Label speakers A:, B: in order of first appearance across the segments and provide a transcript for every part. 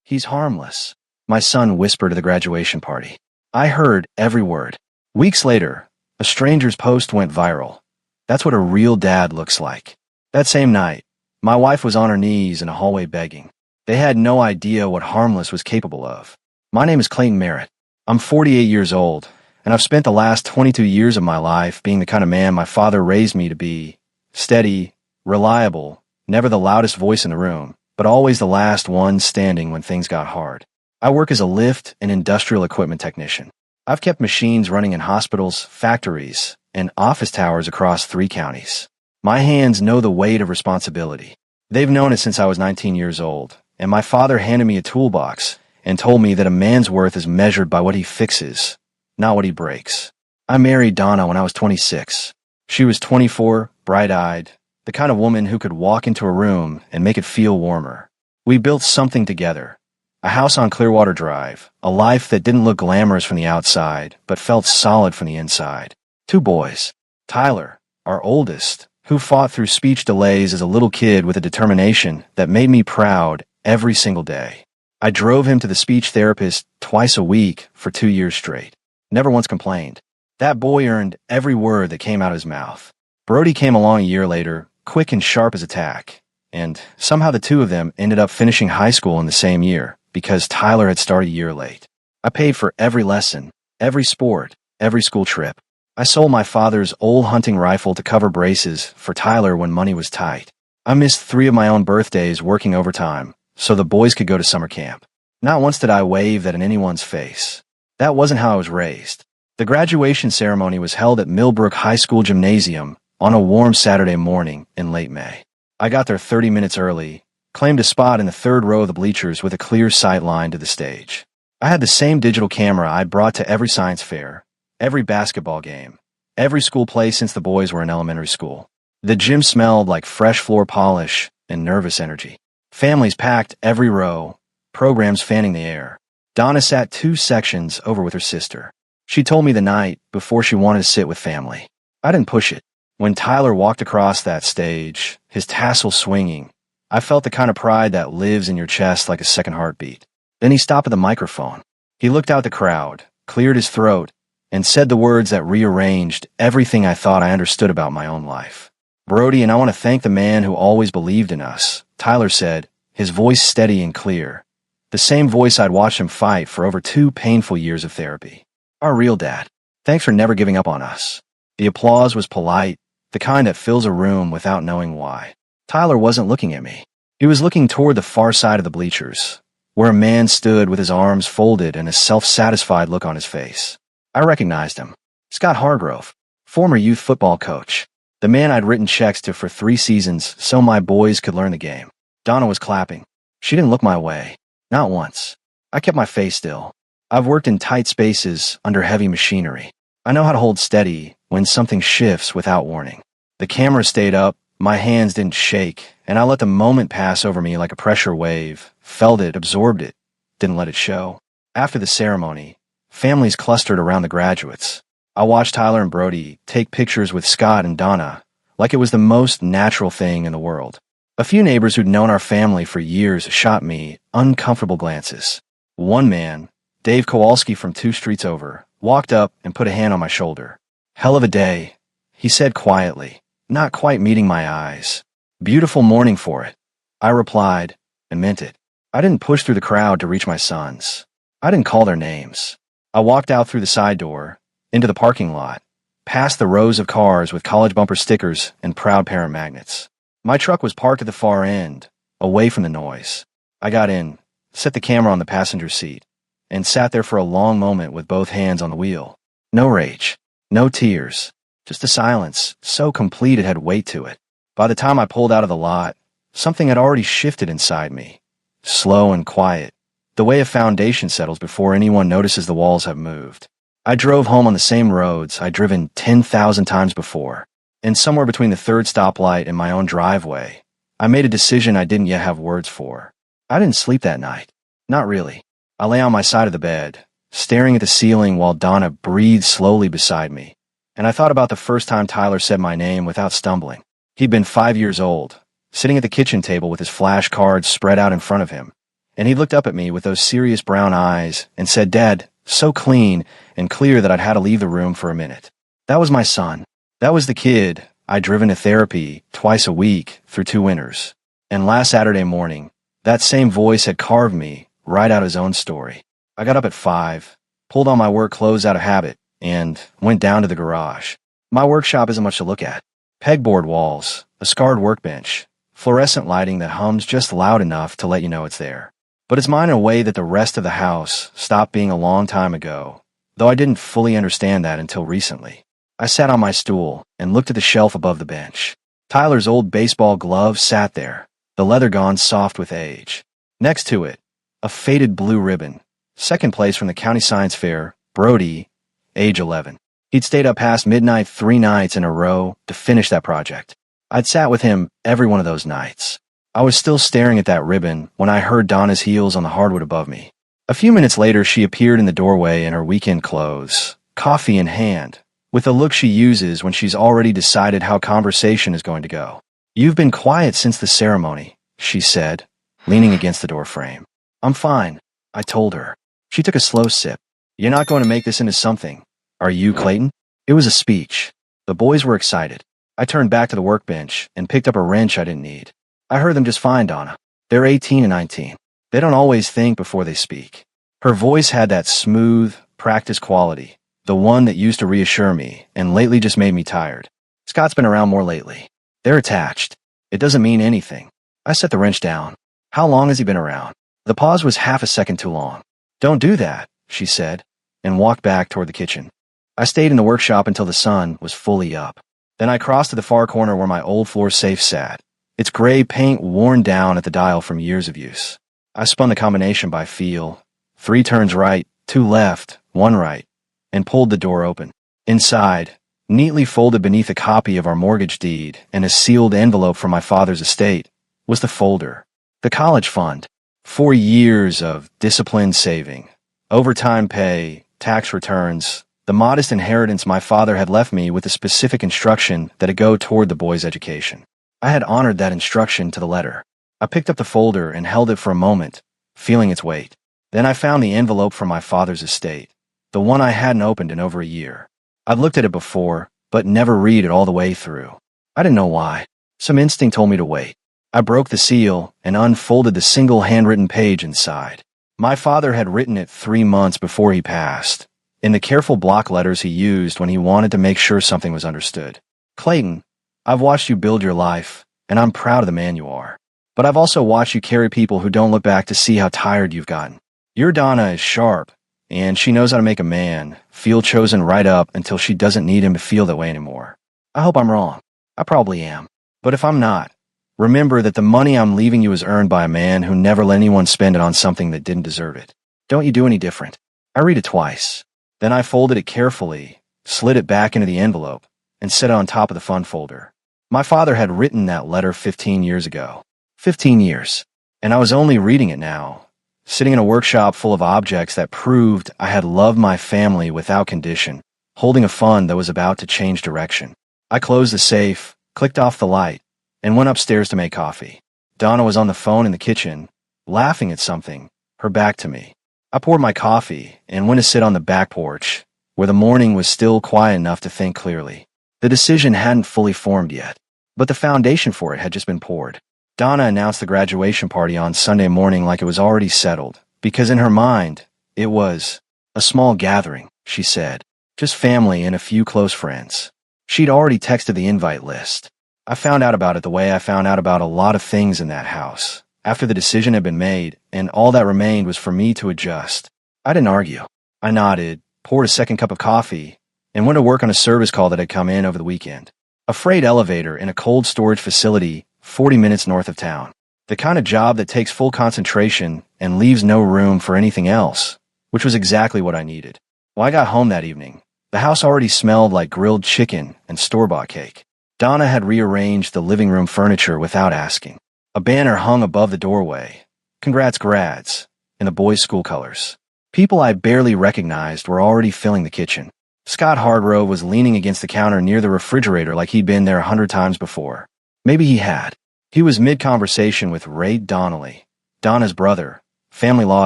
A: He's harmless, my son whispered at the graduation party. I heard every word. Weeks later, a stranger's post went viral. That's what a real dad looks like. That same night, my wife was on her knees in a hallway begging. They had no idea what Harmless was capable of. My name is Clayton Merritt. I'm 48 years old, and I've spent the last 22 years of my life being the kind of man my father raised me to be. Steady, reliable, never the loudest voice in the room, but always the last one standing when things got hard. I work as a lift and industrial equipment technician. I've kept machines running in hospitals, factories, and office towers across 3 counties. My hands know the weight of responsibility. They've known it since I was 19 years old, and my father handed me a toolbox and told me that a man's worth is measured by what he fixes, not what he breaks. I married Donna when I was 26. She was 24, bright-eyed, the kind of woman who could walk into a room and make it feel warmer. We built something together. A house on Clearwater Drive, a life that didn't look glamorous from the outside, but felt solid from the inside. 2 boys. Tyler, our oldest, who fought through speech delays as a little kid with a determination that made me proud every single day. I drove him to the speech therapist twice a week for 2 years straight. Never once complained. That boy earned every word that came out of his mouth. Brody came along a year later, quick and sharp as a tack, and somehow the 2 of them ended up finishing high school in the same year, because Tyler had started a year late. I paid for every lesson, every sport, every school trip. I sold my father's old hunting rifle to cover braces for Tyler when money was tight. I missed 3 of my own birthdays working overtime, so the boys could go to summer camp. Not once did I wave that in anyone's face. That wasn't how I was raised. The graduation ceremony was held at Millbrook High School Gymnasium on a warm Saturday morning in late May. I got there 30 minutes early, claimed a spot in the 3rd row of the bleachers with a clear sight line to the stage. I had the same digital camera I'd brought to every science fair, every basketball game, every school play since the boys were in elementary school. The gym smelled like fresh floor polish and nervous energy. Families packed every row, programs fanning the air. Donna sat 2 sections over with her sister. She told me the night before she wanted to sit with family. I didn't push it. When Tyler walked across that stage, his tassel swinging, I felt the kind of pride that lives in your chest like a second heartbeat. Then he stopped at the microphone. He looked out the crowd, cleared his throat, and said the words that rearranged everything I thought I understood about my own life. Brody, and I want to thank the man who always believed in us, Tyler said, his voice steady and clear. The same voice I'd watched him fight for over 2 painful years of therapy. Our real dad. Thanks for never giving up on us. The applause was polite, the kind that fills a room without knowing why. Tyler wasn't looking at me. He was looking toward the far side of the bleachers, where a man stood with his arms folded and a self-satisfied look on his face. I recognized him. Scott Hargrove, former youth football coach. The man I'd written checks to for 3 seasons so my boys could learn the game. Donna was clapping. She didn't look my way. Not once. I kept my face still. I've worked in tight spaces under heavy machinery. I know how to hold steady when something shifts without warning. The camera stayed up, my hands didn't shake, and I let the moment pass over me like a pressure wave, felt it, absorbed it, didn't let it show. After the ceremony, families clustered around the graduates. I watched Tyler and Brody take pictures with Scott and Donna like it was the most natural thing in the world. A few neighbors who'd known our family for years shot me uncomfortable glances. One man, Dave Kowalski from 2 streets over, walked up and put a hand on my shoulder. Hell of a day, he said quietly, not quite meeting my eyes. Beautiful morning for it. I replied, and meant it. I didn't push through the crowd to reach my sons. I didn't call their names. I walked out through the side door, into the parking lot, past the rows of cars with college bumper stickers and proud parent magnets. My truck was parked at the far end, away from the noise. I got in, set the camera on the passenger seat, and sat there for a long moment with both hands on the wheel. No rage, no tears, just a silence so complete it had weight to it. By the time I pulled out of the lot, something had already shifted inside me, slow and quiet, the way a foundation settles before anyone notices the walls have moved. I drove home on the same roads I'd driven 10,000 times before, and somewhere between the 3rd stoplight and my own driveway, I made a decision I didn't yet have words for. I didn't sleep that night. Not really. I lay on my side of the bed, staring at the ceiling while Donna breathed slowly beside me, and I thought about the first time Tyler said my name without stumbling. He'd been 5 years old, sitting at the kitchen table with his flashcards spread out in front of him, And he looked up at me with those serious brown eyes and said, "Dad, so clean and clear that I'd had to leave the room for a minute." That was my son. That was the kid I'd driven to therapy twice a week through 2 winters. And last Saturday morning, that same voice had carved me right out of his own story. I got up at 5, pulled on my work clothes out of habit, and went down to the garage. My workshop isn't much to look at. Pegboard walls, a scarred workbench, fluorescent lighting that hums just loud enough to let you know it's there. But it's mine in a way that the rest of the house stopped being a long time ago, though I didn't fully understand that until recently. I sat on my stool and looked at the shelf above the bench. Tyler's old baseball glove sat there, the leather gone soft with age. Next to it, a faded blue ribbon, second place from the county science fair, Brody, age 11. He'd stayed up past midnight 3 nights in a row to finish that project. I'd sat with him every one of those nights. I was still staring at that ribbon when I heard Donna's heels on the hardwood above me. A few minutes later, she appeared in the doorway in her weekend clothes, coffee in hand, with the look she uses when she's already decided how conversation is going to go. "You've been quiet since the ceremony," she said, leaning against the door frame. "I'm fine," I told her. She took a slow sip. "You're not going to make this into something, are you, Clayton?" It was a speech. The boys were excited. I turned back to the workbench and picked up a wrench I didn't need. "I heard them just fine, Donna. They're 18 and 19. They don't always think before they speak." Her voice had that smooth, practiced quality, the one that used to reassure me and lately just made me tired. "Scott's been around more lately. They're attached. It doesn't mean anything." I set the wrench down. "How long has he been around?" The pause was half a second too long. "Don't do that," she said, and walked back toward the kitchen. I stayed in the workshop until the sun was fully up. Then I crossed to the far corner where my old floor safe sat, its gray paint worn down at the dial from years of use. I spun the combination by feel, 3 turns right, 2 left, 1 right, and pulled the door open. Inside, neatly folded beneath a copy of our mortgage deed and a sealed envelope from my father's estate, was the folder. The college fund. 4 years of disciplined saving, overtime pay, tax returns, the modest inheritance my father had left me with the specific instruction that it go toward the boys' education. I had honored that instruction to the letter. I picked up the folder and held it for a moment, feeling its weight. Then I found the envelope from my father's estate, the one I hadn't opened in over a year. I'd looked at it before, but never read it all the way through. I didn't know why. Some instinct told me to wait. I broke the seal and unfolded the single handwritten page inside. My father had written it 3 months before he passed, in the careful block letters he used when he wanted to make sure something was understood. "Clayton, I've watched you build your life, and I'm proud of the man you are. But I've also watched you carry people who don't look back to see how tired you've gotten. Your Donna is sharp, and she knows how to make a man feel chosen right up until she doesn't need him to feel that way anymore. I hope I'm wrong. I probably am. But if I'm not, remember that the money I'm leaving you is earned by a man who never let anyone spend it on something that didn't deserve it. Don't you do any different." I read it twice. Then I folded it carefully, slid it back into the envelope, and set it on top of the fund folder. My father had written that letter 15 years ago. 15 years. And I was only reading it now, sitting in a workshop full of objects that proved I had loved my family without condition, holding a fund that was about to change direction. I closed the safe, clicked off the light, and went upstairs to make coffee. Donna was on the phone in the kitchen, laughing at something, her back to me. I poured my coffee and went to sit on the back porch, where the morning was still quiet enough to think clearly. The decision hadn't fully formed yet, but the foundation for it had just been poured. Donna announced the graduation party on Sunday morning like it was already settled, because in her mind, it was a small gathering, she said, just family and a few close friends. She'd already texted the invite list. I found out about it the way I found out about a lot of things in that house, after the decision had been made, and all that remained was for me to adjust. I didn't argue. I nodded, poured a second cup of coffee, and went to work on a service call that had come in over the weekend. A freight elevator in a cold storage facility 40 minutes north of town. The kind of job that takes full concentration and leaves no room for anything else, which was exactly what I needed. When I got home that evening, the house already smelled like grilled chicken and store-bought cake. Donna had rearranged the living room furniture without asking. A banner hung above the doorway. "Congrats, grads," in the boys' school colors. People I barely recognized were already filling the kitchen. Scott Hardrow was leaning against the counter near the refrigerator like he'd been there 100 times before. Maybe he had. He was mid-conversation with Ray Donnelly, Donna's brother, family law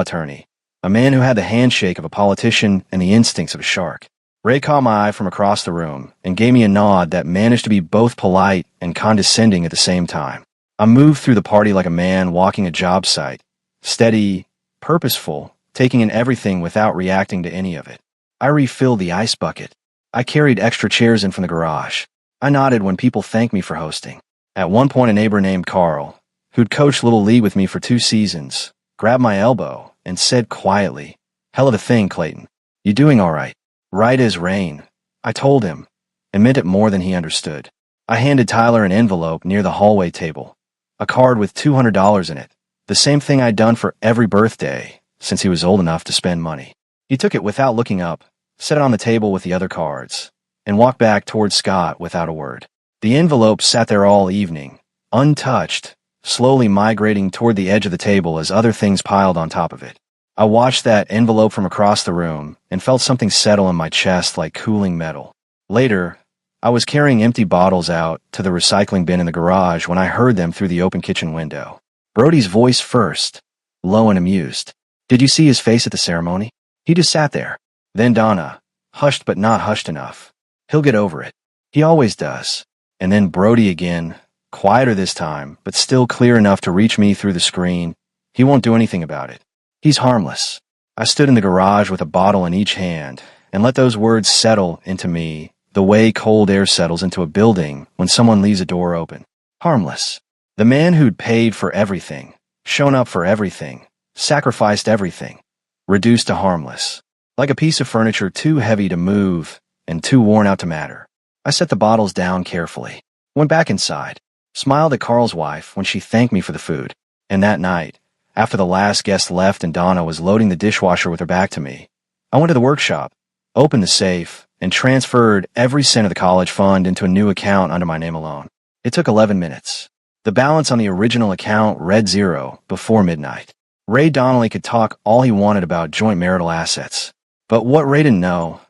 A: attorney, a man who had the handshake of a politician and the instincts of a shark. Ray caught my eye from across the room and gave me a nod that managed to be both polite and condescending at the same time. I moved through the party like a man walking a job site, steady, purposeful, taking in everything without reacting to any of it. I refilled the ice bucket. I carried extra chairs in from the garage. I nodded when people thanked me for hosting. At one point, a neighbor named Carl, who'd coached Little League with me for 2 seasons, grabbed my elbow and said quietly, "Hell of a thing, Clayton. You doing all right?" "Right as rain," I told him, and meant it more than he understood. I handed Tyler an envelope near the hallway table, a card with $200 in it, the same thing I'd done for every birthday since he was old enough to spend money. He took it without looking up, set it on the table with the other cards, and walked back toward Scott without a word. The envelope sat there all evening, untouched, slowly migrating toward the edge of the table as other things piled on top of it. I watched that envelope from across the room and felt something settle in my chest like cooling metal. Later, I was carrying empty bottles out to the recycling bin in the garage when I heard them through the open kitchen window. Brody's voice first, low and amused. "Did you see his face at the ceremony? He just sat there." Then Donna, hushed but not hushed enough. "He'll get over it. He always does." And then Brody again, quieter this time, but still clear enough to reach me through the screen. "He won't do anything about it. He's harmless." I stood in the garage with a bottle in each hand and let those words settle into me the way cold air settles into a building when someone leaves a door open. Harmless. The man who'd paid for everything, shown up for everything, sacrificed everything, reduced to harmless. Like a piece of furniture too heavy to move and too worn out to matter. I set the bottles down carefully, went back inside, smiled at Carl's wife when she thanked me for the food, and that night, after the last guest left and Donna was loading the dishwasher with her back to me, I went to the workshop, opened the safe, and transferred every cent of the college fund into a new account under my name alone. It took 11 minutes. The balance on the original account read 0 before midnight. Ray Donnelly could talk all he wanted about joint marital assets, but what Ray didn't know,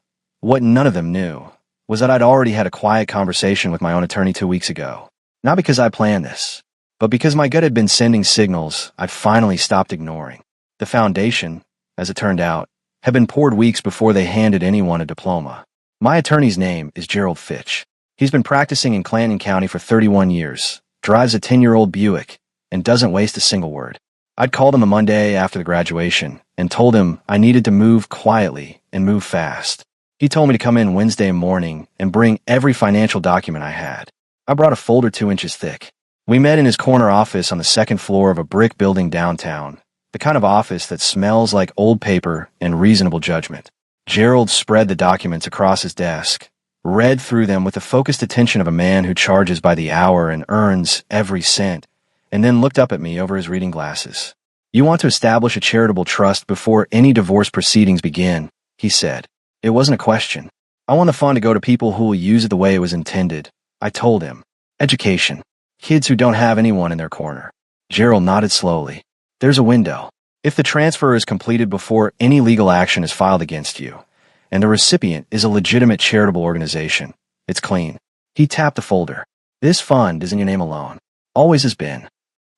A: what none of them knew, was that I'd already had a quiet conversation with my own attorney 2 weeks ago. Not because I planned this, but because my gut had been sending signals I'd finally stopped ignoring. The foundation, as it turned out, had been poured weeks before they handed anyone a diploma. My attorney's name is Gerald Fitch. He's been practicing in Clanton County for 31 years, drives a 10-year-old Buick, and doesn't waste a single word. I'd called him a Monday after the graduation and told him I needed to move quietly and move fast. He told me to come in Wednesday morning and bring every financial document I had. I brought a folder 2 inches thick. We met in his corner office on the 2nd floor of a brick building downtown, the kind of office that smells like old paper and reasonable judgment. Gerald spread the documents across his desk, read through them with the focused attention of a man who charges by the hour and earns every cent, and then looked up at me over his reading glasses. "You want to establish a charitable trust before any divorce proceedings begin," he said. It wasn't a question. "I want the fund to go to people who will use it the way it was intended," I told him. "Education. Kids who don't have anyone in their corner." Gerald nodded slowly. "There's a window. If the transfer is completed before any legal action is filed against you, and the recipient is a legitimate charitable organization, it's clean." He tapped the folder. "This fund is in your name alone. Always has been."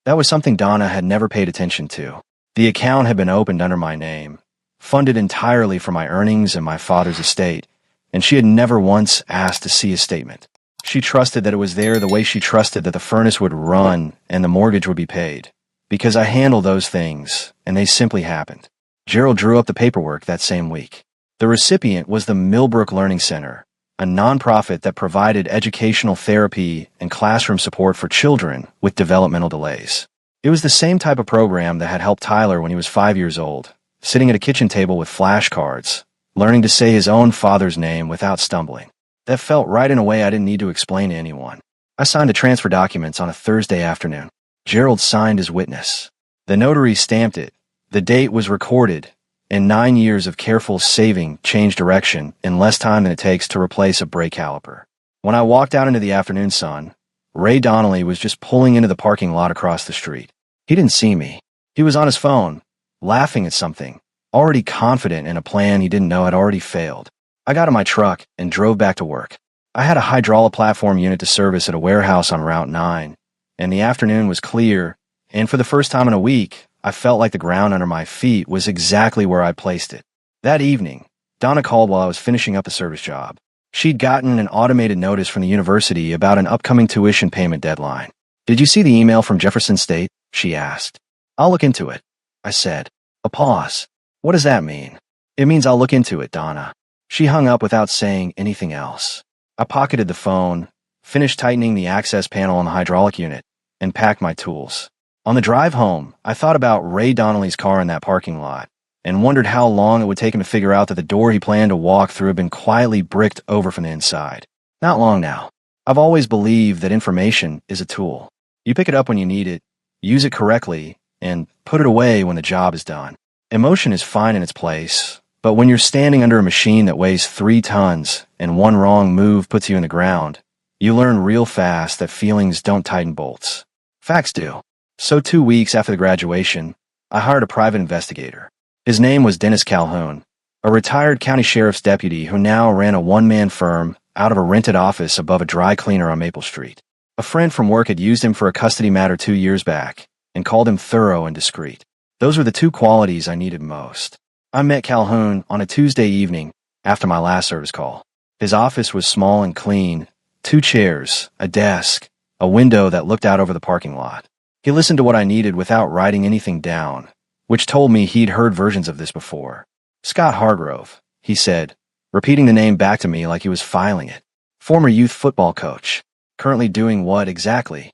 A: That was something Donna had never paid attention to. The account had been opened under my name, funded entirely from my earnings and my father's estate, and she had never once asked to see a statement. She trusted that it was there the way she trusted that the furnace would run and the mortgage would be paid. Because I handle those things, and they simply happened. Gerald drew up the paperwork that same week. The recipient was the Millbrook Learning Center, a nonprofit that provided educational therapy and classroom support for children with developmental delays. It was the same type of program that had helped Tyler when he was 5 years old, sitting at a kitchen table with flashcards, learning to say his own father's name without stumbling. That felt right in a way I didn't need to explain to anyone. I signed the transfer documents on a Thursday afternoon. Gerald signed as witness. The notary stamped it. The date was recorded, and 9 years of careful saving changed direction in less time than it takes to replace a brake caliper. When I walked out into the afternoon sun, Ray Donnelly was just pulling into the parking lot across the street. He didn't see me. He was on his phone, laughing at something, already confident in a plan he didn't know had already failed. I got in my truck and drove back to work. I had a hydraulic platform unit to service at a warehouse on Route 9, and the afternoon was clear, and for the first time in a week, I felt like the ground under my feet was exactly where I placed it. That evening, Donna called while I was finishing up a service job. She'd gotten an automated notice from the university about an upcoming tuition payment deadline. "Did you see the email from Jefferson State?" she asked. "I'll look into it," I said. A pause. "What does that mean?" "It means I'll look into it, Donna." She hung up without saying anything else. I pocketed the phone, finished tightening the access panel on the hydraulic unit, and packed my tools. On the drive home, I thought about Ray Donnelly's car in that parking lot, and wondered how long it would take him to figure out that the door he planned to walk through had been quietly bricked over from the inside. Not long now. I've always believed that information is a tool. You pick it up when you need it, use it correctly, and put it away when the job is done. Emotion is fine in its place, but when you're standing under a machine that weighs 3 tons and one wrong move puts you in the ground, you learn real fast that feelings don't tighten bolts. Facts do. So 2 weeks after the graduation, I hired a private investigator. His name was Dennis Calhoun, a retired county sheriff's deputy who now ran a one-man firm out of a rented office above a dry cleaner on Maple Street. A friend from work had used him for a custody matter 2 years back and called him thorough and discreet. Those were the 2 qualities I needed most. I met Calhoun on a Tuesday evening after my last service call. His office was small and clean, 2 chairs, a desk, a window that looked out over the parking lot. He listened to what I needed without writing anything down, which told me he'd heard versions of this before. "Scott Hargrove," he said, repeating the name back to me like he was filing it. "Former youth football coach. Currently doing what exactly?"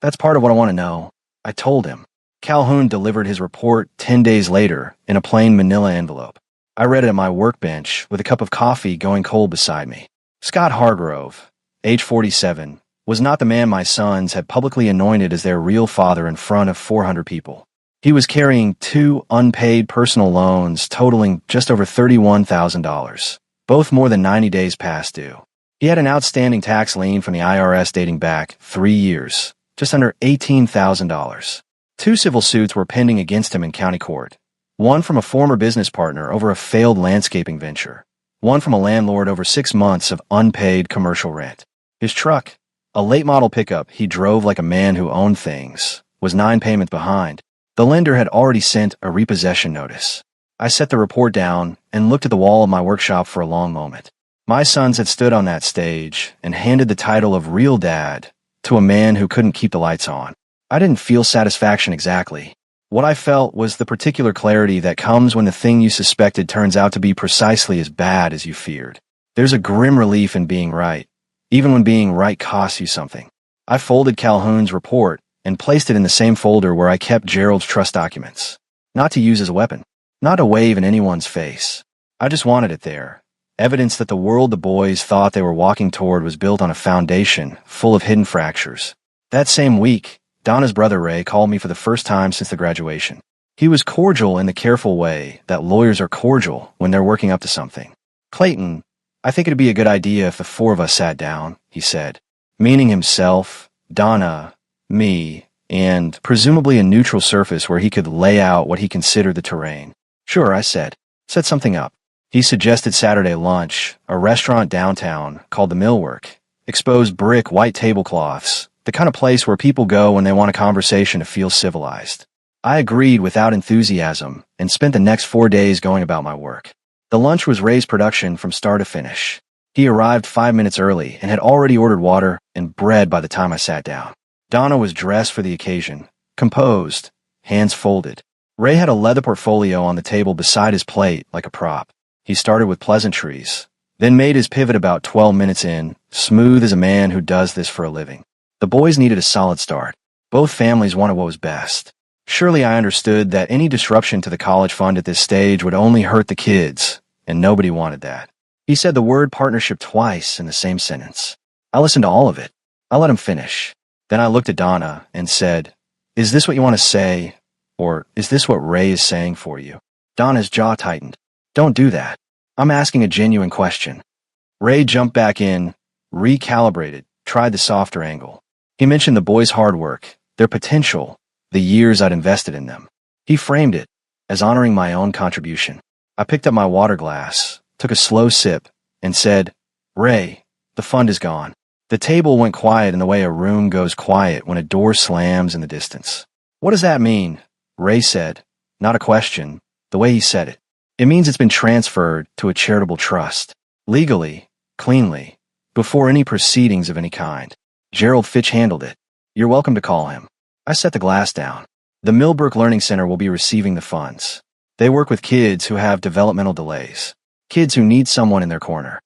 A: "That's part of what I want to know," I told him. Calhoun delivered his report 10 days later in a plain manila envelope. I read it at my workbench with a cup of coffee going cold beside me. Scott Hargrove, age 47, was not the man my sons had publicly anointed as their real father in front of 400 people. He was carrying 2 unpaid personal loans totaling just over $31,000, both more than 90 days past due. He had an outstanding tax lien from the IRS dating back 3 years, just under $18,000. 2 civil suits were pending against him in county court. One from a former business partner over a failed landscaping venture. One from a landlord over 6 months of unpaid commercial rent. His truck, a late model pickup he drove like a man who owned things, was 9 payments behind. The lender had already sent a repossession notice. I set the report down and looked at the wall of my workshop for a long moment. My sons had stood on that stage and handed the title of real dad to a man who couldn't keep the lights on. I didn't feel satisfaction exactly. What I felt was the particular clarity that comes when the thing you suspected turns out to be precisely as bad as you feared. There's a grim relief in being right, even when being right costs you something. I folded Calhoun's report and placed it in the same folder where I kept Gerald's trust documents. Not to use as a weapon, not to wave in anyone's face. I just wanted it there. Evidence that the world the boys thought they were walking toward was built on a foundation full of hidden fractures. That same week, Donna's brother Ray called me for the first time since the graduation. He was cordial in the careful way that lawyers are cordial when they're working up to something. "Clayton, I think it'd be a good idea if the 4 of us sat down," he said, meaning himself, Donna, me, and presumably a neutral surface where he could lay out what he considered the terrain. "Sure," I said. "Set something up." He suggested Saturday lunch, a restaurant downtown called the Millwork, exposed brick white tablecloths, the kind of place where people go when they want a conversation to feel civilized. I agreed without enthusiasm and spent the next 4 days going about my work. The lunch was Ray's production from start to finish. He arrived 5 minutes early and had already ordered water and bread by the time I sat down. Donna was dressed for the occasion, composed, hands folded. Ray had a leather portfolio on the table beside his plate like a prop. He started with pleasantries, then made his pivot about 12 minutes in, smooth as a man who does this for a living. The boys needed a solid start. Both families wanted what was best. Surely I understood that any disruption to the college fund at this stage would only hurt the kids, and nobody wanted that. He said the word partnership twice in the same sentence. I listened to all of it. I let him finish. Then I looked at Donna and said, "Is this what you want to say, or is this what Ray is saying for you?" Donna's jaw tightened. "Don't do that. I'm asking a genuine question." Ray jumped back in, recalibrated, tried the softer angle. He mentioned the boys' hard work, their potential, the years I'd invested in them. He framed it as honoring my own contribution. I picked up my water glass, took a slow sip, and said, "Ray, the fund is gone." The table went quiet in the way a room goes quiet when a door slams in the distance. "What does that mean?" Ray said, not a question, the way he said it. It means it's been transferred to a charitable trust. Legally, cleanly, before any proceedings of any kind. Gerald Fitch handled it. You're welcome to call him. I set the glass down. The Millbrook Learning Center will be receiving the funds. They work with kids who have developmental delays. Kids who need someone in their corner.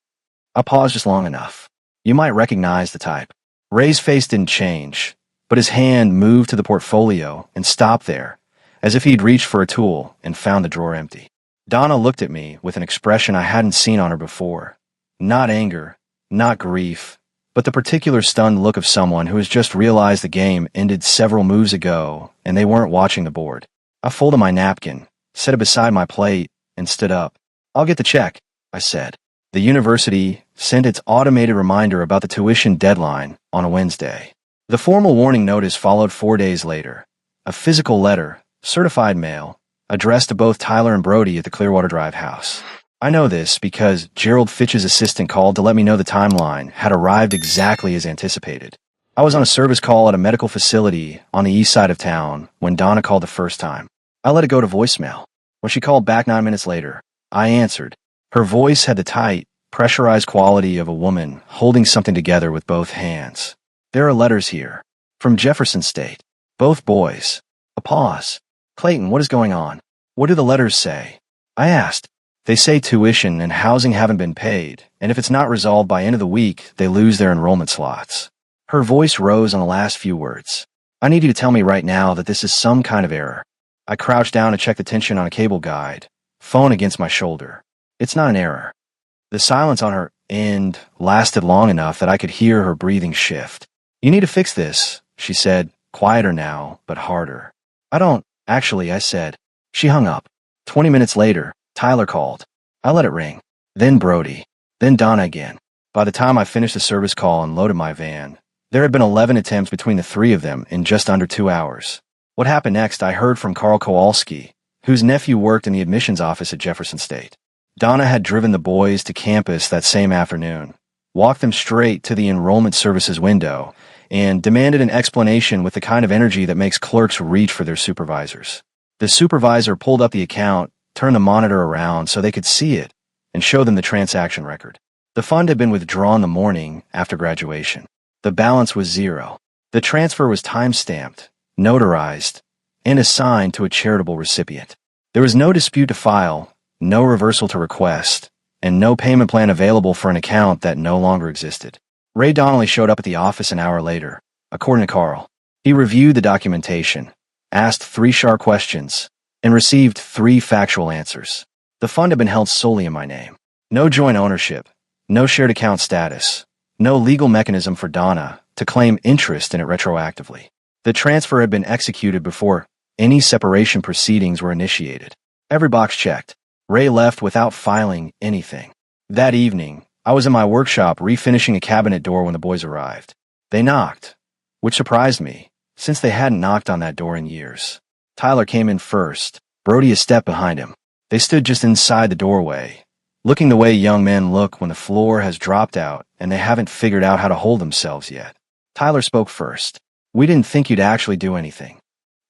A: I paused just long enough. You might recognize the type. Ray's face didn't change, but his hand moved to the portfolio and stopped there, as if he'd reached for a tool and found the drawer empty. Donna looked at me with an expression I hadn't seen on her before. Not anger, not grief, but the particular stunned look of someone who has just realized the game ended several moves ago and they weren't watching the board. I folded my napkin, set it beside my plate, and stood up. I'll get the check, I said. The university sent its automated reminder about the tuition deadline on a Wednesday. The formal warning notice followed 4 days later. A physical letter, certified mail, addressed to both Tyler and Brody at the Clearwater Drive house. I know this because Gerald Fitch's assistant called to let me know the timeline had arrived exactly as anticipated. I was on a service call at a medical facility on the east side of town when Donna called the first time. I let it go to voicemail. When she called back 9 minutes later, I answered. Her voice had the tight, pressurized quality of a woman holding something together with both hands. There are letters here. From Jefferson State. Both boys. A pause. Clayton, what is going on? What do the letters say? I asked. They say tuition and housing haven't been paid, and if it's not resolved by end of the week, they lose their enrollment slots. Her voice rose on the last few words. I need you to tell me right now that this is some kind of error. I crouched down to check the tension on a cable guide, phone against my shoulder. It's not an error. The silence on her end lasted long enough that I could hear her breathing shift. You need to fix this, she said, quieter now, but harder. I don't, actually, I said. She hung up. 20 minutes later, Tyler called. I let it ring. Then Brody. Then Donna again. By the time I finished the service call and loaded my van, there had been 11 attempts between the three of them in just under 2 hours. What happened next, I heard from Carl Kowalski, whose nephew worked in the admissions office at Jefferson State. Donna had driven the boys to campus that same afternoon, walked them straight to the enrollment services window, and demanded an explanation with the kind of energy that makes clerks reach for their supervisors. The supervisor pulled up the account, turned the monitor around so they could see it, and show them the transaction record. The fund had been withdrawn the morning after graduation. The balance was zero. The transfer was time-stamped, notarized, and assigned to a charitable recipient. There was no dispute to file, no reversal to request, and no payment plan available for an account that no longer existed. Ray Donnelly showed up at the office an hour later, according to Carl. He reviewed the documentation, asked 3 sharp questions, and received 3 factual answers. The fund had been held solely in my name. No joint ownership, no shared account status, no legal mechanism for Donna to claim interest in it retroactively. The transfer had been executed before any separation proceedings were initiated. Every box checked. Ray left without filing anything. That evening, I was in my workshop refinishing a cabinet door when the boys arrived. They knocked, which surprised me, since they hadn't knocked on that door in years. Tyler came in first, Brody a step behind him. They stood just inside the doorway, looking the way young men look when the floor has dropped out and they haven't figured out how to hold themselves yet. Tyler spoke first. We didn't think you'd actually do anything.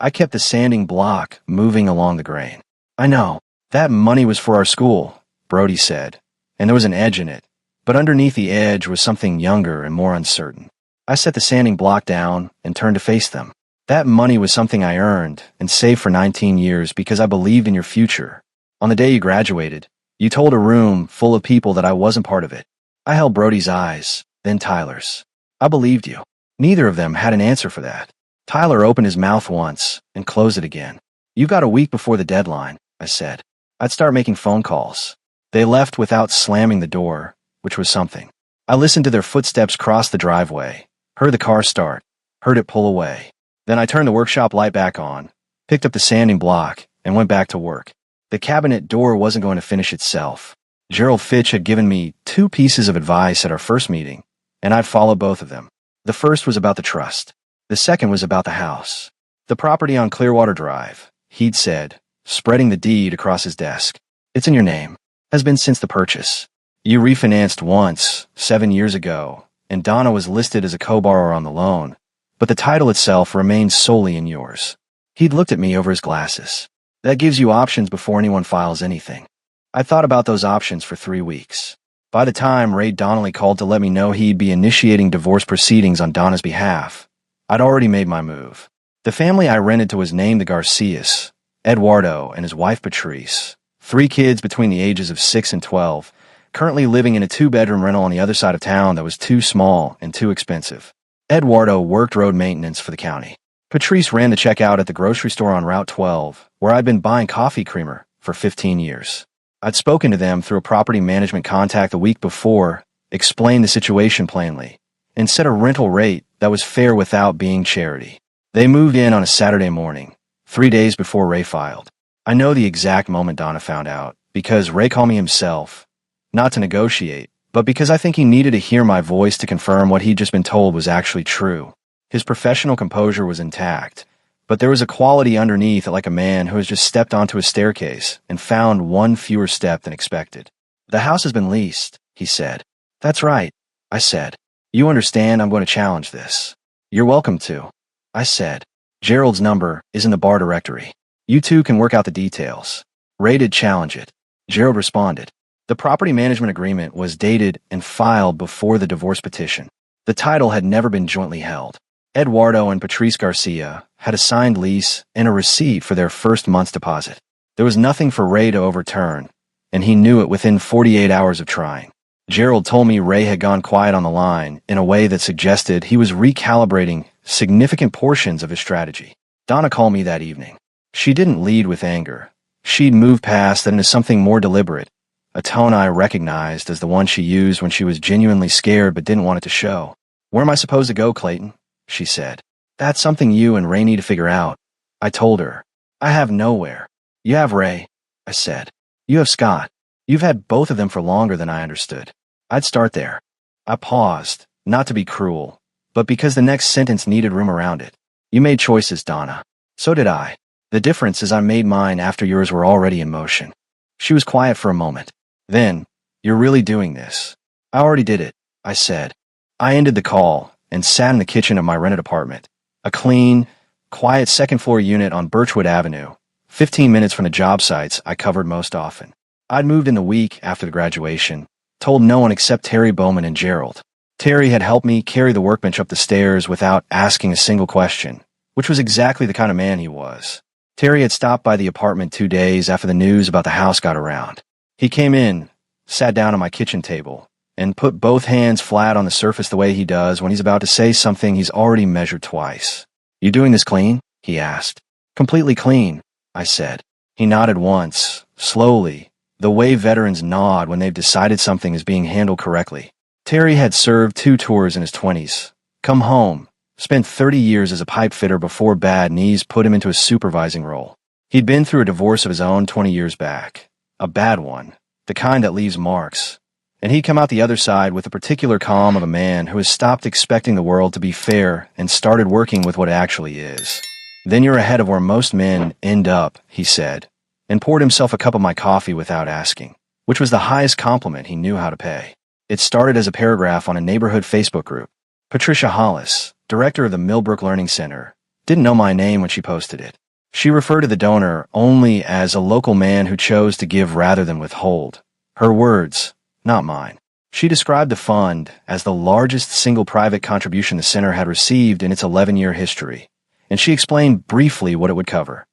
A: I kept the sanding block moving along the grain. I know. That money was for our school, Brody said, and there was an edge in it, but underneath the edge was something younger and more uncertain. I set the sanding block down and turned to face them. That money was something I earned and saved for 19 years because I believed in your future. On the day you graduated, you told a room full of people that I wasn't part of it. I held Brody's eyes, then Tyler's. I believed you. Neither of them had an answer for that. Tyler opened his mouth once and closed it again. You've got a week before the deadline, I said. I'd start making phone calls. They left without slamming the door, which was something. I listened to their footsteps cross the driveway, heard the car start, heard it pull away. Then I turned the workshop light back on, picked up the sanding block, and went back to work. The cabinet door wasn't going to finish itself. Gerald Fitch had given me 2 pieces of advice at our first meeting, and I'd followed both of them. The first was about the trust. The second was about the house. The property on Clearwater Drive, he'd said, spreading the deed across his desk. It's in your name. Has been since the purchase. You refinanced once, 7 years ago, and Donna was listed as a co-borrower on the loan, but the title itself remains solely in yours. He'd looked at me over his glasses. That gives you options before anyone files anything. I thought about those options for 3 weeks. By the time Ray Donnelly called to let me know he'd be initiating divorce proceedings on Donna's behalf, I'd already made my move. The family I rented to was named the Garcias, Eduardo and his wife Patrice, 3 kids between the ages of 6 and 12, currently living in a 2-bedroom rental on the other side of town that was too small and too expensive. Eduardo worked road maintenance for the county. Patrice ran the checkout at the grocery store on Route 12, where I'd been buying coffee creamer for 15 years. I'd spoken to them through a property management contact the week before, explained the situation plainly, and set a rental rate that was fair without being charity. They moved in on a Saturday morning, 3 days before Ray filed. I know the exact moment Donna found out, because Ray called me himself, not to negotiate, but because I think he needed to hear my voice to confirm what he'd just been told was actually true. His professional composure was intact, but there was a quality underneath it, like a man who has just stepped onto a staircase and found one fewer step than expected. "The house has been leased," he said. "That's right," I said. "You understand I'm going to challenge this." "You're welcome to," I said. "Gerald's number is in the bar directory. You two can work out the details." Ray did challenge it. Gerald responded. The property management agreement was dated and filed before the divorce petition. The title had never been jointly held. Eduardo and Patrice Garcia had a signed lease and a receipt for their first month's deposit. There was nothing for Ray to overturn, and he knew it within 48 hours of trying. Gerald told me Ray had gone quiet on the line in a way that suggested he was recalibrating significant portions of his strategy. Donna called me that evening. She didn't lead with anger. She'd moved past that into something more deliberate, a tone I recognized as the one she used when she was genuinely scared but didn't want it to show. "Where am I supposed to go, Clayton?" she said. "That's something you and Ray need to figure out," I told her. "I have nowhere." "You have Ray," I said. "You have Scott. You've had both of them for longer than I understood." "I'd start there." I paused, not to be cruel, but because the next sentence needed room around it. "You made choices, Donna. So did I. The difference is I made mine after yours were already in motion." She was quiet for a moment. Then, "You're really doing this." "I already did it," I said. I ended the call and sat in the kitchen of my rented apartment, a clean, quiet second-floor unit on Birchwood Avenue, 15 minutes from the job sites I covered most often. I'd moved in the week after the graduation, told no one except Terry Bowman and Gerald. Terry had helped me carry the workbench up the stairs without asking a single question, which was exactly the kind of man he was. Terry had stopped by the apartment 2 days after the news about the house got around. He came in, sat down at my kitchen table, and put both hands flat on the surface the way he does when he's about to say something he's already measured twice. "You doing this clean?" he asked. "Completely clean," I said. He nodded once, slowly, the way veterans nod when they've decided something is being handled correctly. Terry had served 2 tours in his 20s, come home, spent 30 years as a pipe fitter before bad knees put him into a supervising role. He'd been through a divorce of his own 20 years back. A bad one, the kind that leaves marks. And he'd come out the other side with the particular calm of a man who has stopped expecting the world to be fair and started working with what it actually is. "Then you're ahead of where most men end up," he said, and poured himself a cup of my coffee without asking, which was the highest compliment he knew how to pay. It started as a paragraph on a neighborhood Facebook group. Patricia Hollis, director of the Millbrook Learning Center, didn't know my name when she posted it. She referred to the donor only as a local man who chose to give rather than withhold. Her words, not mine. She described the fund as the largest single private contribution the center had received in its 11-year history, and she explained briefly what it would cover.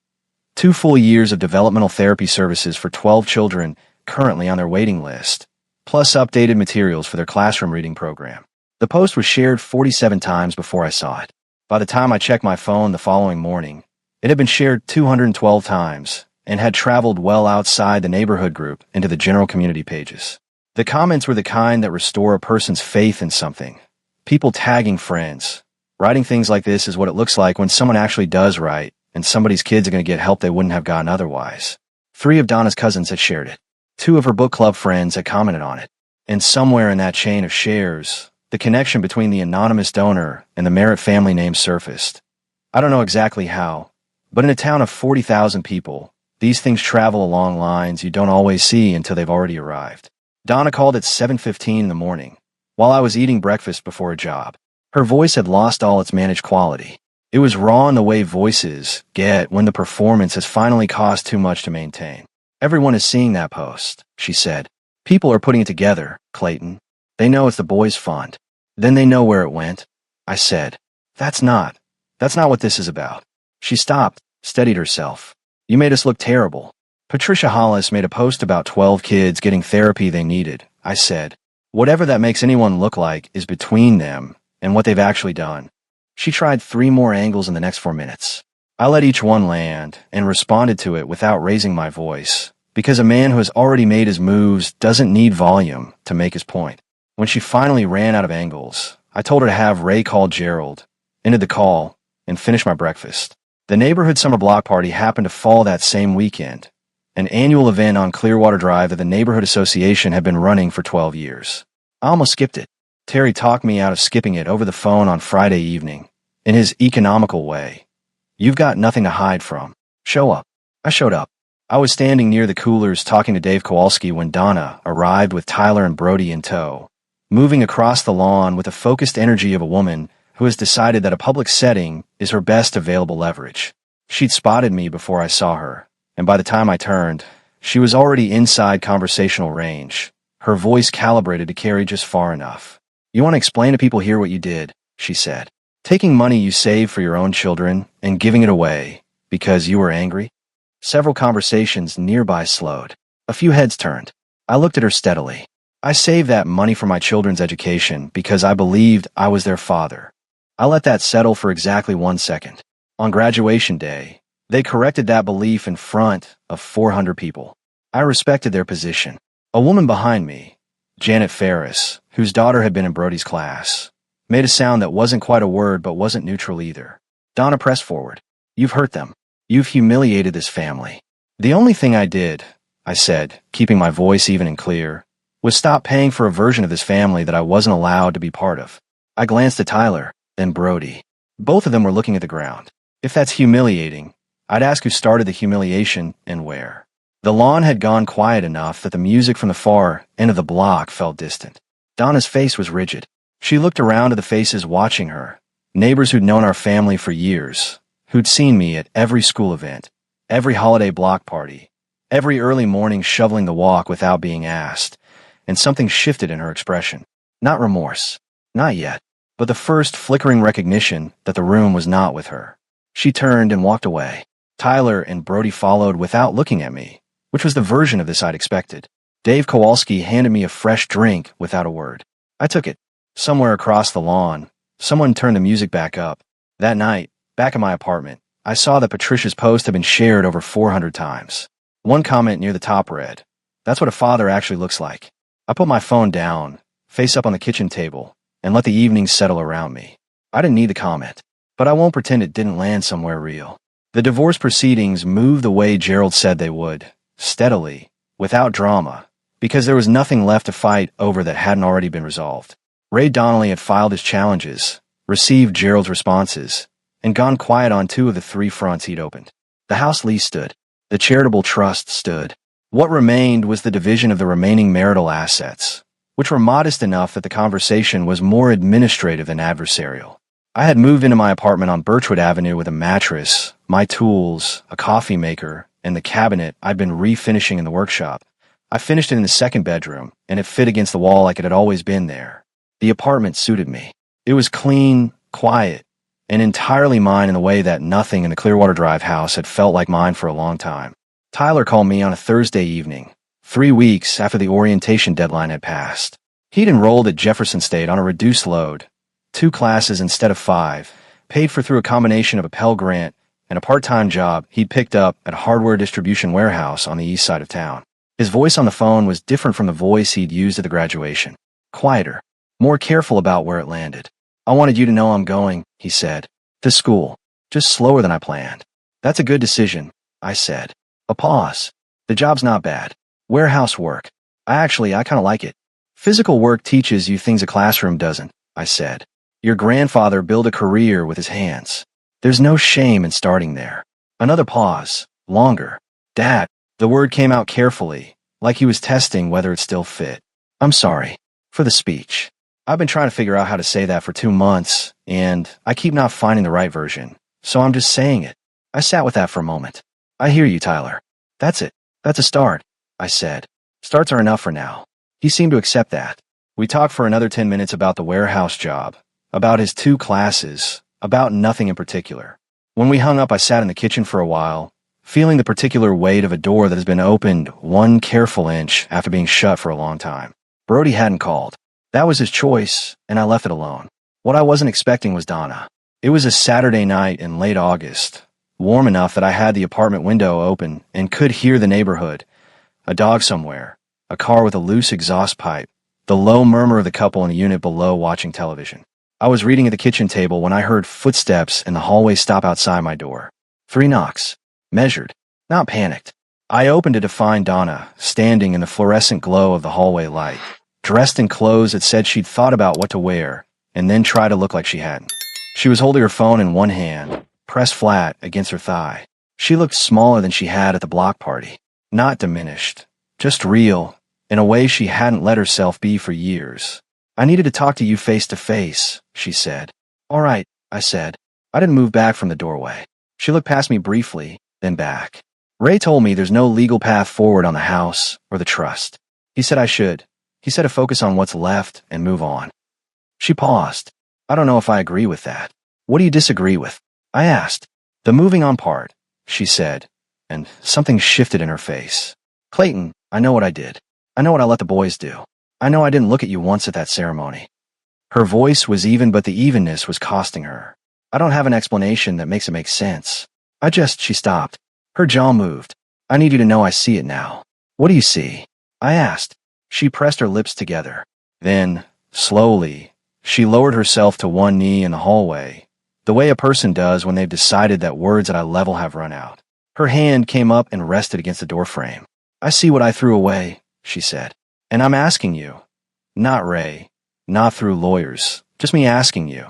A: 2 full years of developmental therapy services for 12 children currently on their waiting list, plus updated materials for their classroom reading program. The post was shared 47 times before I saw it. By the time I checked my phone the following morning, it had been shared 212 times and had traveled well outside the neighborhood group into the general community pages. The comments were the kind that restore a person's faith in something. People tagging friends, writing things like, "This is what it looks like when someone actually does right, and somebody's kids are going to get help they wouldn't have gotten otherwise." 3 of Donna's cousins had shared it. 2 of her book club friends had commented on it. And somewhere in that chain of shares, the connection between the anonymous donor and the Merritt family name surfaced. I don't know exactly how, but in a town of 40,000 people, these things travel along lines you don't always see until they've already arrived. Donna called at 7:15 in the morning, while I was eating breakfast before a job. Her voice had lost all its managed quality. It was raw in the way voices get when the performance has finally cost too much to maintain. Everyone is seeing that post, she said. People are putting it together, Clayton. They know it's the boys' fund. Then they know where it went. I said, That's not what this is about. She stopped, steadied herself. You made us look terrible. Patricia Hollis made a post about 12 kids getting therapy they needed. I said, whatever that makes anyone look like is between them and what they've actually done. She tried 3 more angles in the next 4 minutes. I let each one land and responded to it without raising my voice, because a man who has already made his moves doesn't need volume to make his point. When she finally ran out of angles, I told her to have Ray call Gerald, ended the call, and finished my breakfast. The neighborhood summer block party happened to fall that same weekend, an annual event on Clearwater Drive that the neighborhood association had been running for 12 years. I almost skipped it. Terry talked me out of skipping it over the phone on Friday evening, in his economical way. You've got nothing to hide from. Show up. I showed up. I was standing near the coolers talking to Dave Kowalski when Donna arrived with Tyler and Brody in tow, moving across the lawn with the focused energy of a woman who has decided that a public setting is her best available leverage. She'd spotted me before I saw her, and by the time I turned, she was already inside conversational range, her voice calibrated to carry just far enough. You want to explain to people here what you did, she said. Taking money you saved for your own children and giving it away because you were angry? Several conversations nearby slowed. A few heads turned. I looked at her steadily. I saved that money for my children's education because I believed I was their father. I let that settle for exactly 1 second. On graduation day, they corrected that belief in front of 400 people. I respected their position. A woman behind me, Janet Ferris, whose daughter had been in Brody's class, made a sound that wasn't quite a word but wasn't neutral either. Donna pressed forward. You've hurt them. You've humiliated this family. The only thing I did, I said, keeping my voice even and clear, was stop paying for a version of this family that I wasn't allowed to be part of. I glanced at Tyler, then Brody. Both of them were looking at the ground. If that's humiliating, I'd ask who started the humiliation and where. The lawn had gone quiet enough that the music from the far end of the block felt distant. Donna's face was rigid. She looked around at the faces watching her, neighbors who'd known our family for years, who'd seen me at every school event, every holiday block party, every early morning shoveling the walk without being asked, and something shifted in her expression. Not remorse. Not yet. But the first flickering recognition that the room was not with her. She turned and walked away. Tyler and Brody followed without looking at me, which was the version of this I'd expected. Dave Kowalski handed me a fresh drink without a word. I took it. Somewhere across the lawn, someone turned the music back up. That night, back in my apartment, I saw that Patricia's post had been shared over 400 times. One comment near the top read, "That's what a father actually looks like." I put my phone down, face up on the kitchen table, and let the evening settle around me. I didn't need the comment, but I won't pretend it didn't land somewhere real. The divorce proceedings moved the way Gerald said they would, steadily, without drama, because there was nothing left to fight over that hadn't already been resolved. Ray Donnelly had filed his challenges, received Gerald's responses, and gone quiet on 2 of the 3 fronts he'd opened. The house lease stood. The charitable trust stood. What remained was the division of the remaining marital assets, which were modest enough that the conversation was more administrative than adversarial. I had moved into my apartment on Birchwood Avenue with a mattress, my tools, a coffee maker, and the cabinet I'd been refinishing in the workshop. I finished it in the second bedroom, and it fit against the wall like it had always been there. The apartment suited me. It was clean, quiet, and entirely mine in the way that nothing in the Clearwater Drive house had felt like mine for a long time. Tyler called me on a Thursday evening, 3 weeks after the orientation deadline had passed. He'd enrolled at Jefferson State on a reduced load, 2 classes instead of 5, paid for through a combination of a Pell Grant and a part-time job he'd picked up at a hardware distribution warehouse on the east side of town. His voice on the phone was different from the voice he'd used at the graduation. Quieter, more careful about where it landed. "I wanted you to know I'm going," he said, "to school, just slower than I planned." "That's a good decision," I said. A pause. "The job's not bad. Warehouse work. I kind of like it. Physical work teaches you things a classroom doesn't," I said. "Your grandfather built a career with his hands. There's no shame in starting there." Another pause. Longer. "Dad," the word came out carefully, like he was testing whether it still fit. "I'm sorry for the speech. I've been trying to figure out how to say that for 2 months, and I keep not finding the right version. so I'm just saying it. I sat with that for a moment. I hear you, Tyler. That's it. That's a start, I said. Starts are enough for now. He seemed to accept that. We talked for another 10 minutes about the warehouse job, about his 2 classes, about nothing in particular. When we hung up, I sat in the kitchen for a while, feeling the particular weight of a door that has been opened 1 careful inch after being shut for a long time. Brody hadn't called. That was his choice, and I left it alone. What I wasn't expecting was Donna. It was a Saturday night in late August, warm enough that I had the apartment window open and could hear the neighborhood, a dog somewhere, a car with a loose exhaust pipe, the low murmur of the couple in a unit below watching television. I was reading at the kitchen table when I heard footsteps in the hallway stop outside my door. 3 knocks. Measured. Not panicked. I opened it to find Donna, standing in the fluorescent glow of the hallway light, dressed in clothes that said she'd thought about what to wear, and then try to look like she hadn't. She was holding her phone in one hand, pressed flat against her thigh. She looked smaller than she had at the block party. Not diminished. Just real, in a way she hadn't let herself be for years. I needed to talk to you face to face, she said. All right, I said. I didn't move back from the doorway. She looked past me briefly, then back. Ray told me there's no legal path forward on the house or the trust. He said I should. He said to focus on what's left and move on. She paused. I don't know if I agree with that. What do you disagree with? I asked. The moving on part, she said, and something shifted in her face. Clayton, I know what I did. I know what I let the boys do. I know I didn't look at you once at that ceremony. Her voice was even, but the evenness was costing her. I don't have an explanation that makes it make sense. She stopped. Her jaw moved. I need you to know I see it now. What do you see? I asked. She pressed her lips together. Then, slowly, she lowered herself to one knee in the hallway, the way a person does when they've decided that words at eye level have run out. Her hand came up and rested against the doorframe. I see what I threw away, she said. And I'm asking you, not Ray, not through lawyers, just me asking you,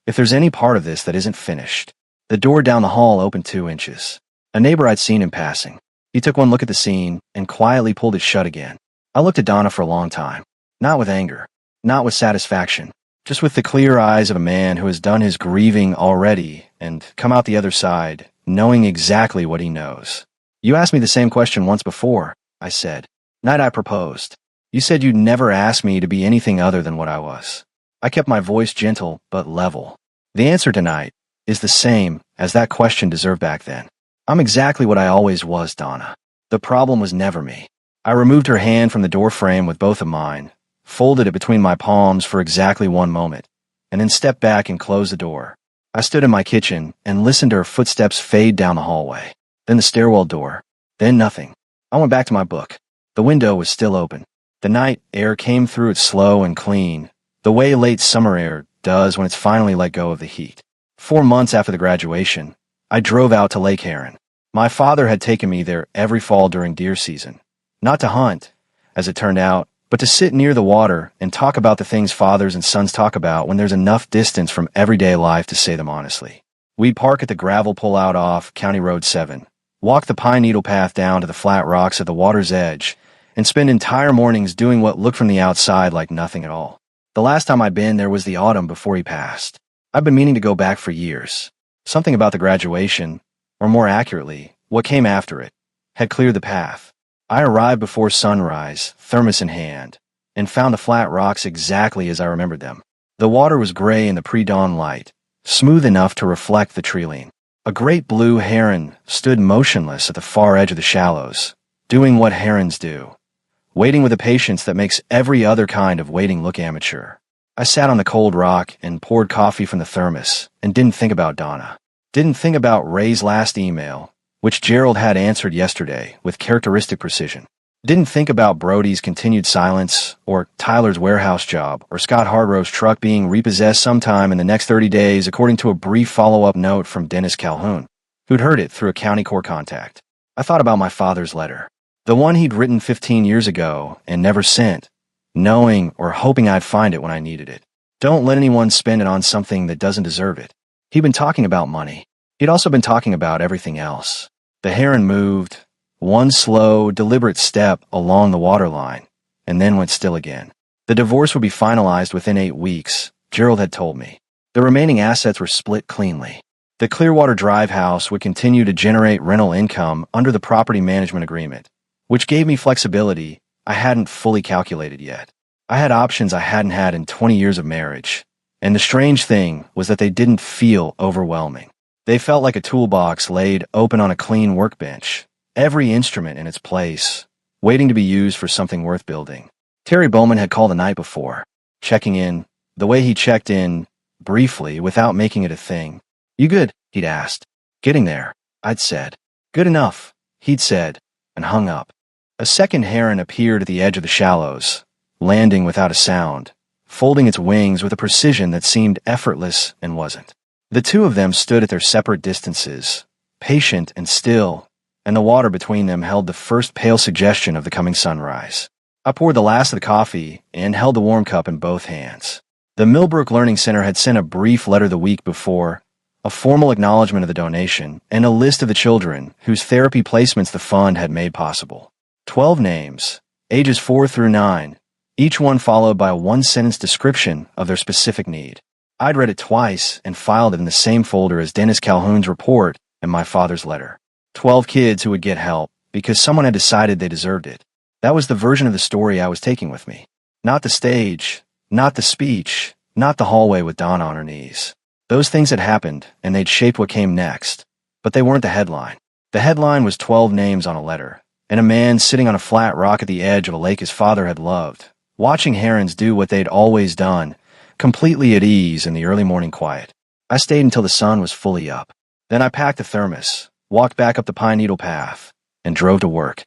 A: if there's any part of this that isn't finished. The door down the hall opened 2 inches. A neighbor I'd seen in passing. He took one look at the scene and quietly pulled it shut again. I looked at Donna for a long time, not with anger, not with satisfaction, just with the clear eyes of a man who has done his grieving already and come out the other side, knowing exactly what he knows. You asked me the same question once before, I said. Night I proposed. You said you'd never ask me to be anything other than what I was. I kept my voice gentle but level. The answer tonight is the same as that question deserved back then. I'm exactly what I always was, Donna. The problem was never me. I removed her hand from the doorframe with both of mine, folded it between my palms for exactly 1 moment, and then stepped back and closed the door. I stood in my kitchen and listened to her footsteps fade down the hallway, then the stairwell door, then nothing. I went back to my book. The window was still open. The night air came through it slow and clean, the way late summer air does when it's finally let go of the heat. 4 months after the graduation, I drove out to Lake Heron. My father had taken me there every fall during deer season, not to hunt, as it turned out, but to sit near the water and talk about the things fathers and sons talk about when there's enough distance from everyday life to say them honestly. We'd park at the gravel pull-out off County Road 7, walk the pine needle path down to the flat rocks at the water's edge, and spend entire mornings doing what looked from the outside like nothing at all. The last time I'd been there was the autumn before he passed. I've been meaning to go back for years. Something about the graduation, or more accurately, what came after it, had cleared the path. I arrived before sunrise, thermos in hand, and found the flat rocks exactly as I remembered them. The water was gray in the pre-dawn light, smooth enough to reflect the treeline. A great blue heron stood motionless at the far edge of the shallows, doing what herons do, waiting with a patience that makes every other kind of waiting look amateur. I sat on the cold rock and poured coffee from the thermos and didn't think about Donna. Didn't think about Ray's last email, which Gerald had answered yesterday with characteristic precision. Didn't think about Brody's continued silence, or Tyler's warehouse job, or Scott Hargrove's truck being repossessed sometime in the next 30 days, according to a brief follow-up note from Dennis Calhoun, who'd heard it through a county court contact. I thought about my father's letter, the one he'd written 15 years ago and never sent, knowing or hoping I'd find it when I needed it. Don't let anyone spend it on something that doesn't deserve it. He'd been talking about money. He'd also been talking about everything else. The heron moved, one slow, deliberate step along the waterline, and then went still again. The divorce would be finalized within 8 weeks, Gerald had told me. The remaining assets were split cleanly. The Clearwater Drive house would continue to generate rental income under the property management agreement, which gave me flexibility I hadn't fully calculated yet. I had options I hadn't had in 20 years of marriage, and the strange thing was that they didn't feel overwhelming. They felt like a toolbox laid open on a clean workbench, every instrument in its place, waiting to be used for something worth building. Terry Bowman had called the night before, checking in, the way he checked in, briefly, without making it a thing. "You good?" he'd asked. "Getting there," I'd said. "Good enough," he'd said, and hung up. A second heron appeared at the edge of the shallows, landing without a sound, folding its wings with a precision that seemed effortless and wasn't. The two of them stood at their separate distances, patient and still, and the water between them held the first pale suggestion of the coming sunrise. I poured the last of the coffee and held the warm cup in both hands. The Millbrook Learning Center had sent a brief letter the week before, a formal acknowledgement of the donation, and a list of the children whose therapy placements the fund had made possible. 12 names, ages 4 through 9, each one followed by a one-sentence description of their specific need. I'd read it twice and filed it in the same folder as Dennis Calhoun's report and my father's letter. 12 kids who would get help because someone had decided they deserved it. That was the version of the story I was taking with me. Not the stage, not the speech, not the hallway with Donna on her knees. Those things had happened, and they'd shaped what came next. But they weren't the headline. The headline was 12 names on a letter, and a man sitting on a flat rock at the edge of a lake his father had loved, watching herons do what they'd always done, completely at ease in the early morning quiet. I stayed until the sun was fully up. Then I packed a thermos, walked back up the Pine Needle path, and drove to work.